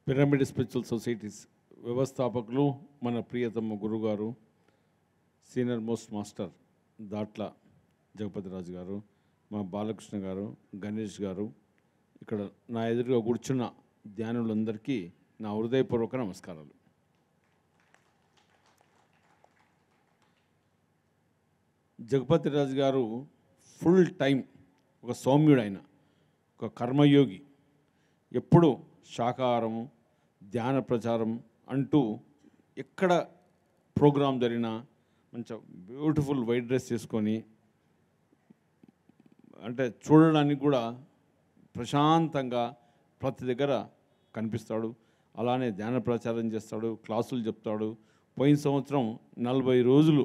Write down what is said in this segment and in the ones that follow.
Pyramid spiritual societies వ్యవస్థాపకులు మన ప్రియతమ గురుగారు senior most master Datla Jagapathi Raju గారు, మా బాలకృష్ణ గారు, గణేష్ గారు, ఇక్కడ నా ఎదురుగా కూర్చున్న ధ్యానులందరికీ నా హృదయపూర్వక నమస్కారాలు. జగపతిరాజు గారు ఫుల్ టైం ఒక సౌమ్యుడు, ఆయన ఒక కర్మయోగి, ఎప్పుడు శాకాహారము ధ్యాన ప్రచారం అంటూ ఎక్కడ ప్రోగ్రాం జరిగినా మంచి బ్యూటిఫుల్ వైట్ డ్రెస్ చేసుకొని, అంటే చూడడానికి కూడా ప్రశాంతంగా ప్రతి దగ్గర కనిపిస్తాడు. అలానే ధ్యాన ప్రచారం చేస్తాడు, క్లాసులు చెప్తాడు. పోయిన సంవత్సరం 40 రోజులు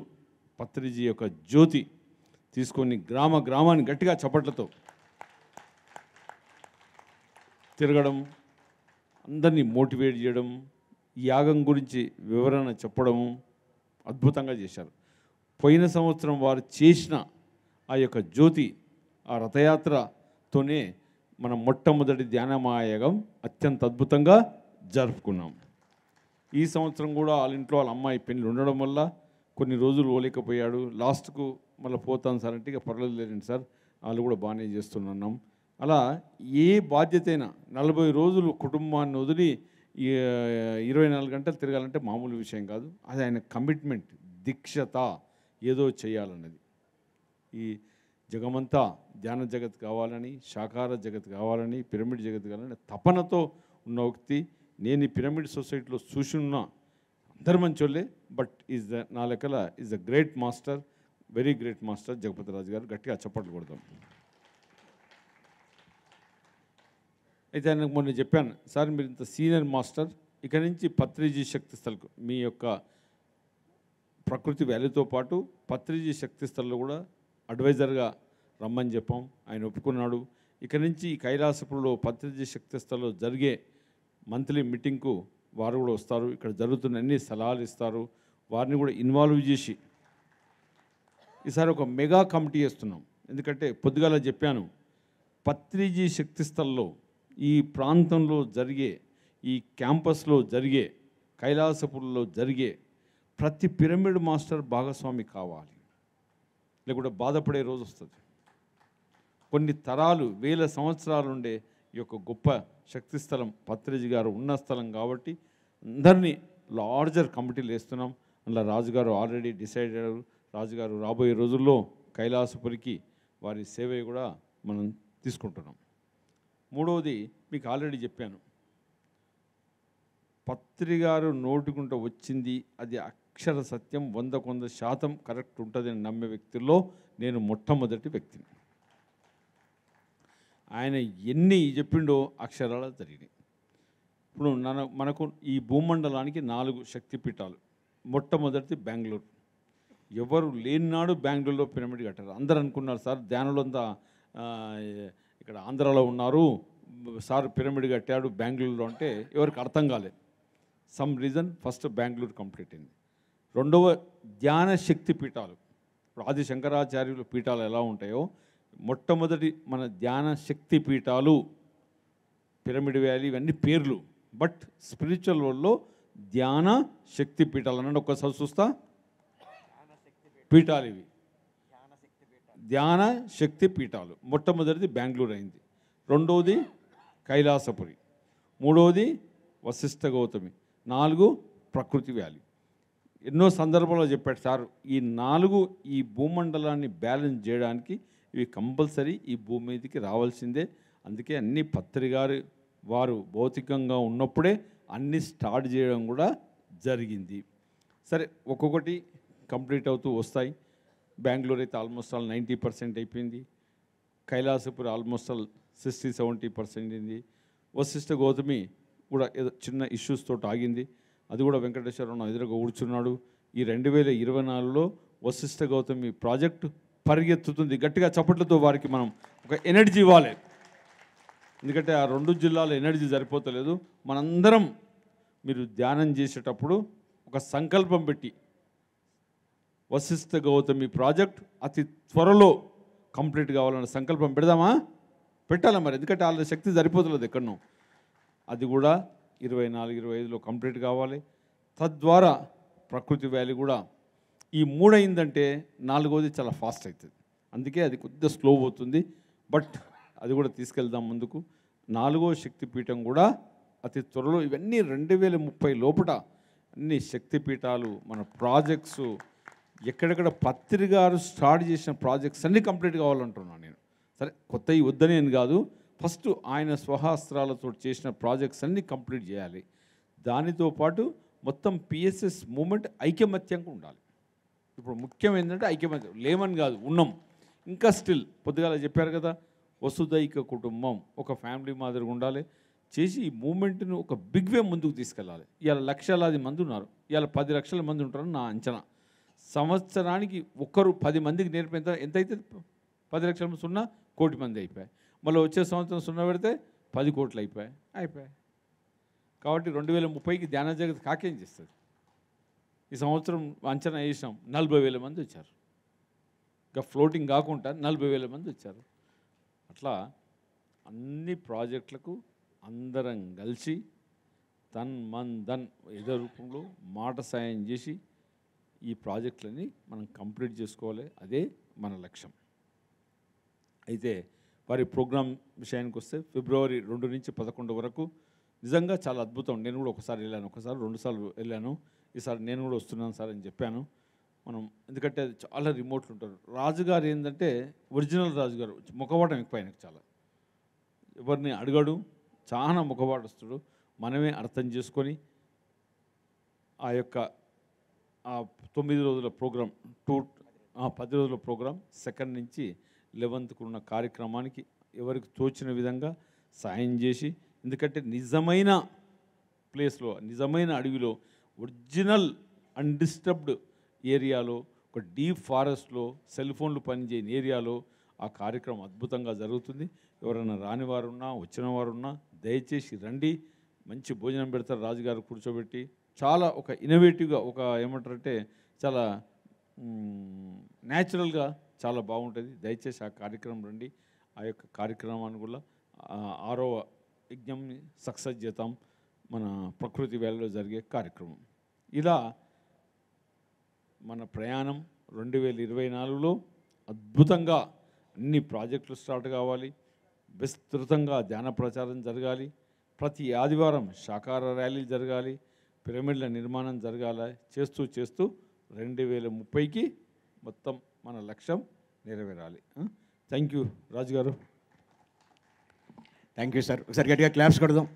పత్రిజీ యొక్క జ్యోతి తీసుకొని గ్రామాన్ని గట్టిగా చప్పట్లతో తిరగడం, అందరినీ మోటివేట్ చేయడం, ఈ యాగం గురించి వివరణ చెప్పడం అద్భుతంగా చేశారు. పోయిన సంవత్సరం వారు చేసిన ఆ యొక్క జ్యోతి, ఆ రథయాత్రతోనే మనం మొట్టమొదటి ధ్యానమాయాగం అత్యంత అద్భుతంగా జరుపుకున్నాం. ఈ సంవత్సరం కూడా వాళ్ళ ఇంట్లో వాళ్ళ అమ్మాయి పెళ్ళి ఉండడం వల్ల కొన్ని రోజులు పోలేకపోయాడు. లాస్ట్కు మళ్ళీ పోతాను సార్ అంటే, ఇక పర్వాలేదండి సార్, వాళ్ళు కూడా బాగానే చేస్తున్నాం. అలా ఏ బాధ్యత అయినా 40 రోజులు కుటుంబాన్ని వదిలి 24 గంటలు తిరగాలంటే మామూలు విషయం కాదు. అది ఆయన కమిట్మెంట్, దీక్షత, ఏదో చేయాలన్నది. ఈ జగమంతా ధ్యాన జగత్ కావాలని, శాకాహార జగత్ కావాలని, పిరమిడ్ జగత్ కావాలని తపనతో ఉన్న వ్యక్తి. నేను ఈ పిరమిడ్ సొసైటీలో చూసున్న అందరు మంచోళ్ళే, బట్ నా లెక్కల is a great master, very great master Jagapathi Raju గారు. గట్టిగా చప్పట్లు కొడతాం. అయితే ఆయనకు మొన్న చెప్పాను, సార్ మీరు ఇంత సీనియర్ మాస్టర్, ఇక నుంచి పత్రిజీ శక్తి స్థల్కు మీ యొక్క ప్రకృతి వ్యాలీతో పాటు పత్రిజీ శక్తి స్థల్లో కూడా అడ్వైజర్గా రమ్మని చెప్పాం. ఆయన ఒప్పుకున్నాడు. ఇక నుంచి ఈ కైలాసపురంలో పత్రిజీ శక్తి స్థల్లో జరిగే మంత్లీ మీటింగ్కు వారు కూడా వస్తారు. ఇక్కడ జరుగుతున్న అన్ని సలహాలు ఇస్తారు. వారిని కూడా ఇన్వాల్వ్ చేసి ఈసారి ఒక మెగా కమిటీ చేస్తున్నాం. ఎందుకంటే పొద్దుగాల చెప్పాను, పత్రిజీ శక్తి స్థల్లో ఈ ప్రాంతంలో జరిగే, ఈ క్యాంపస్లో జరిగే, కైలాసపురంలో జరిగే ప్రతి పిరమిడ్ మాస్టర్ భాగస్వామి కావాలి, లేకుంటే బాధపడే రోజు వస్తుంది. కొన్ని తరాలు, వేల సంవత్సరాలు ఉండే ఈ యొక్క గొప్ప శక్తి స్థలం పత్రిజీ గారు ఉన్న స్థలం కాబట్టి అందరినీ లార్జర్ కమిటీలు వేస్తున్నాం. అందులో రాజుగారు ఆల్రెడీ డిసైడ్ అయ్యారు. రాజుగారు రాబోయే రోజుల్లో కైలాసపురికి వారి సేవ కూడా మనం తీసుకుంటున్నాం. మూడవది మీకు ఆల్రెడీ చెప్పాను, పత్రిగారు నోటికుంట వచ్చింది అది అక్షర సత్యం, 100% కరెక్ట్ ఉంటుందని నమ్మే వ్యక్తుల్లో నేను మొట్టమొదటి వ్యక్తిని. ఆయన ఎన్ని చెప్పిండో అక్షరాలు జరిగినాయి. ఇప్పుడు మనకు ఈ భూమండలానికి 4 శక్తిపీఠాలు. మొట్టమొదటిది బెంగళూరు. ఎవరు లేనినాడు బెంగళూరులో పిరమిడ్ కట్టారు. అందరు అనుకున్నారు, సార్ ధ్యానులంతా ఇక్కడ ఆంధ్రాలో ఉన్నారు, సార్ పిరమిడ్ కట్టాడు బెంగళూరులో అంటే ఎవరికి అర్థం కాలేదు. Some reason first Bengaluru complete అయింది. రెండవ ధ్యాన శక్తి పీఠాలు, ఇప్పుడు ఆది శంకరాచార్యుల పీఠాలు ఎలా ఉంటాయో మొట్టమొదటి మన ధ్యాన శక్తి పీఠాలు పిరమిడ్ వ్యాలీ ఇవన్నీ పేర్లు, బట్ స్పిరిచువల్ వరల్డ్లో ధ్యాన శక్తి పీఠాలు అనండి. ఒక్కసారి చూస్తా, పీఠాలు ఇవి ధ్యాన శక్తి పీఠాలు. మొట్టమొదటిది బెంగళూరు అయింది, రెండవది కైలాసపురి, మూడవది వశిష్ఠ గౌతమి, 4 ప్రకృతి వ్యాలీ. ఎన్నో సందర్భాల్లో చెప్పాడు సార్, ఈ 4 ఈ భూమండలాన్ని బ్యాలెన్స్ చేయడానికి ఇవి కంపల్సరీ ఈ భూమి మీదకి రావాల్సిందే. అందుకే అన్ని పత్రిగారు వారు భౌతికంగా ఉన్నప్పుడే అన్నీ స్టార్ట్ చేయడం కూడా జరిగింది. సరే, ఒక్కొక్కటి కంప్లీట్ అవుతూ వస్తాయి. బెంగళూరు అయితే ఆల్మోస్ట్ ఆల్ 90% అయిపోయింది. కైలాసపురి ఆల్మోస్ట్ ఆల్ 60-70% అయింది. వశిష్ఠ గౌతమి కూడా ఏదో చిన్న ఇష్యూస్ తోటి ఆగింది. అది కూడా వెంకటేశ్వరరావు ఎదురుగా కూర్చున్నాడు. ఈ 2024లో వశిష్ఠ గౌతమి ప్రాజెక్టు పరిగెత్తుతుంది. గట్టిగా చప్పట్లతో వారికి మనం ఒక ఎనర్జీ ఇవ్వాలి. ఎందుకంటే ఆ 2 జిల్లాల ఎనర్జీ సరిపోతలేదు. మనందరం మీరు ధ్యానం చేసేటప్పుడు ఒక సంకల్పం పెట్టి వశిష్ఠ గౌతమి ప్రాజెక్ట్ అతి త్వరలో కంప్లీట్ కావాలన్న సంకల్పం పెడదామా? పెట్టాలి మరి, ఎందుకంటే వాళ్ళ శక్తి సరిపోతలేదు ఎక్కడనో. అది కూడా 24-25లో కంప్లీట్ కావాలి. తద్వారా ప్రకృతి వ్యాలీ కూడా ఈ 3 అయిందంటే 4వది చాలా ఫాస్ట్ అవుతుంది. అందుకే అది కొద్దిగా స్లో అవుతుంది. బట్ అది కూడా తీసుకెళ్దాం ముందుకు. 4వ శక్తిపీఠం కూడా అతి త్వరలో, ఇవన్నీ 2030 లోపల అన్ని శక్తిపీఠాలు, మన ప్రాజెక్ట్స్, ఎక్కడెక్కడ పత్రి గారు స్టార్ట్ చేసిన ప్రాజెక్ట్స్ అన్నీ కంప్లీట్ కావాలంటున్నాను నేను. సరే, కొత్తవి వద్దని అని కాదు, ఫస్ట్ ఆయన స్వహస్త్రాలతో చేసిన ప్రాజెక్ట్స్ అన్నీ కంప్లీట్ చేయాలి. దానితో పాటు మొత్తం పిఎస్ఎస్ మూమెంట్ ఐకమత్యంగా ఉండాలి. ఇప్పుడు ముఖ్యం ఏంటంటే ఐకమత్యం, లేమని కాదు, ఉన్నాం ఇంకా స్టిల్. పొద్దుగాల చెప్పారు కదా, వసుదైక కుటుంబం, ఒక ఫ్యామిలీ మాదిరిగా ఉండాలి చేసి ఈ మూమెంట్ను ఒక బిగ్ వే ముందుకు తీసుకెళ్ళాలి. ఇవాళ లక్షలాది మంది ఉన్నారు, ఇవాళ 10 లక్షల మంది ఉంటారని నా అంచనా. సంవత్సరానికి ఒక్కరు 10 మందికి నేర్పిన ఎంత అవుతుంది? 10 లక్షల మంది 0 కోటి మంది అయిపోయాయి. మళ్ళీ వచ్చే సంవత్సరం 0 పెడితే 10 కోట్లు అయిపోయాయి. కాబట్టి 2030కి ధ్యాన జగత్ కాకేం చేస్తుంది? ఈ సంవత్సరం అంచనా వేసాం, 40,000 మంది వచ్చారు. ఇంకా ఫ్లోటింగ్ కాకుండా 40,000 మంది వచ్చారు. అట్లా అన్ని ప్రాజెక్టులకు అందరం కలిసి తన్ మన్ ధన్ ఏదో రూపంలో మాట సాయం చేసి ఈ ప్రాజెక్టులని మనం కంప్లీట్ చేసుకోవాలి. అదే మన లక్ష్యం. అయితే వారి ప్రోగ్రాం విషయానికి వస్తే ఫిబ్రవరి 2 నుంచి 11 వరకు నిజంగా చాలా అద్భుతం. నేను కూడా ఒకసారి వెళ్ళాను, ఒకసారి 2 సార్లు వెళ్ళాను. ఈసారి నేను కూడా వస్తున్నాను సార్ అని చెప్పాను. మనం ఎందుకంటే అది చాలా రిమోట్లు ఉంటారు. రాజుగారు ఏంటంటే ఒరిజినల్ రాజుగారు, ముఖవాటం ఎక్కువ ఆయనకు చాలా, ఎవరిని అడగడు, చాలా ముఖవాటస్తుడు. మనమే అర్థం చేసుకొని ఆ యొక్క 9 రోజుల ప్రోగ్రాం 10 రోజుల ప్రోగ్రాం 2nd నుంచి 11th ఉన్న కార్యక్రమానికి ఎవరికి తోచిన విధంగా సాయం చేసి, ఎందుకంటే నిజమైన ప్లేస్లో, నిజమైన అడవిలో, ఒరిజినల్ అన్డిస్టర్బ్డ్ ఏరియాలో, ఒక డీప్ ఫారెస్ట్లో, సెల్ ఫోన్లు పనిచేయని ఏరియాలో ఆ కార్యక్రమం అద్భుతంగా జరుగుతుంది. ఎవరైనా రాని వారు ఉన్నా, వచ్చిన వారు ఉన్నా దయచేసి రండి. మంచి భోజనం పెడతారు రాజుగారు కూర్చోబెట్టి. చాలా ఒక ఇన్నోవేటివ్గా, ఒక ఏమంటారంటే చాలా న్యాచురల్గా చాలా బాగుంటుంది. దయచేసి ఆ కార్యక్రమం రండి. ఆ యొక్క కార్యక్రమాన్ని కూడా 6వ యజ్ఞం సక్సెస్ చేద్దాం, మన ప్రకృతి వ్యాలీలో జరిగే కార్యక్రమం. ఇలా మన ప్రయాణం 2024లో అద్భుతంగా అన్ని ప్రాజెక్టులు స్టార్ట్ కావాలి. విస్తృతంగా ధ్యాన ప్రచారం జరగాలి. ప్రతి ఆదివారం శాకాహార ర్యాలీలు జరగాలి. పిరమిడ్ల నిర్మాణం జరగాలి. చేస్తూ 2030కి మొత్తం మన లక్ష్యం నెరవేరాలి. థ్యాంక్ యూ రాజుగారు. Thank you sir. ఒకసారి గట్టిగా క్లాప్స్ కొడదాం.